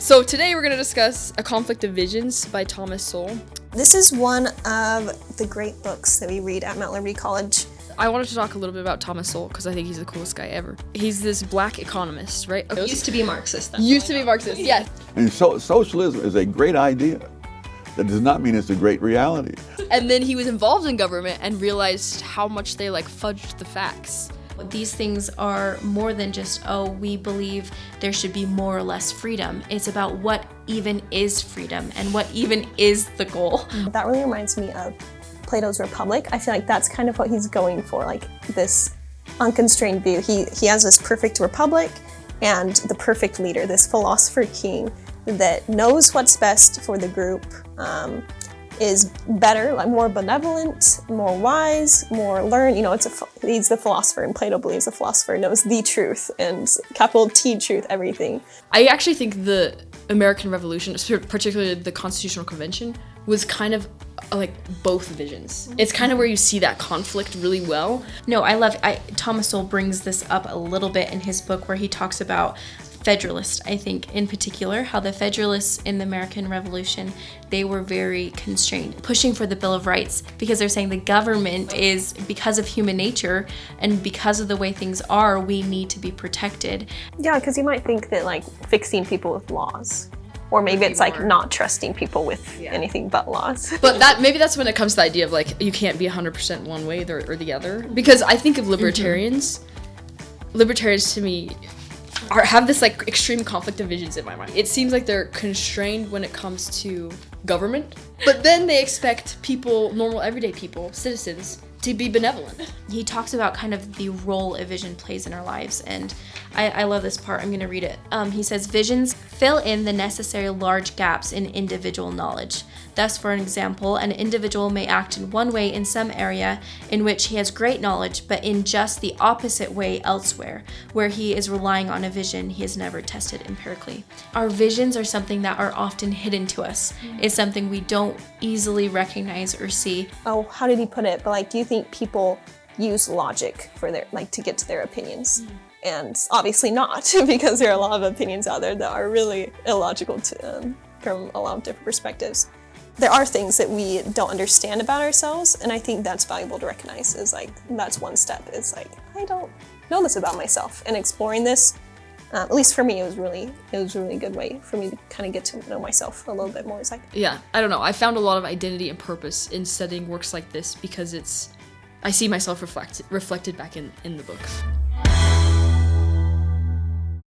So today we're going to discuss A Conflict of Visions by Thomas Sowell. This is one of the great books that we read at Mount Liberty College. I wanted to talk a little bit about Thomas Sowell because I think he's the coolest guy ever. He's this black economist, right? Used to be Marxist. Used to be Marxist, yes. And socialism is a great idea. That does not mean it's a great reality. And then he was involved in government and realized how much they fudged the facts. These things are more than just, oh, we believe there should be more or less freedom. It's about what even is freedom and what even is the goal. That really reminds me of Plato's Republic. I feel like that's kind of what he's going for, like this unconstrained view. He has this perfect republic and the perfect leader, this philosopher king that knows what's best for the group, is better, more benevolent, more wise, more learned. He's the philosopher, and Plato believes the philosopher knows the truth, and capital T truth, everything. I actually think the American Revolution, particularly the Constitutional Convention, was kind of like both visions. It's kind of where you see that conflict really well. No, Thomas Sowell brings this up a little bit in his book where he talks about Federalists, I think, in particular, how the Federalists in the American Revolution, they were very constrained, pushing for the Bill of Rights, because they're saying the government is, because of human nature and because of the way things are, we need to be protected. Yeah, because you might think that fixing people with laws, or maybe it's not trusting people with anything but laws. But maybe that's when it comes to the idea of you can't be 100% one way or the other. Because I think of libertarians. Libertarians to me have this extreme conflict of visions in my mind. It seems like they're constrained when it comes to government, but then they expect people, normal everyday people, citizens, to be benevolent. He talks about kind of the role a vision plays in our lives, and I love this part. I'm going to read it. He says, visions fill in the necessary large gaps in individual knowledge. Thus, for an example, an individual may act in one way in some area in which he has great knowledge, but in just the opposite way elsewhere, where he is relying on a vision he has never tested empirically. Our visions are something that are often hidden to us. It's something we don't easily recognize or see. Oh, how did he put it? But do you think people use logic for their to get to their opinions? And obviously not, because there are a lot of opinions out there that are really illogical from a lot of different perspectives. There are things that we don't understand about ourselves, and I think that's valuable to recognize. That's one step. It's I don't know this about myself, and exploring this, at least for me, it was a really good way for me to kind of get to know myself a little bit more. It's yeah, I don't know. I found a lot of identity and purpose in studying works like this because I see myself reflected back in the books.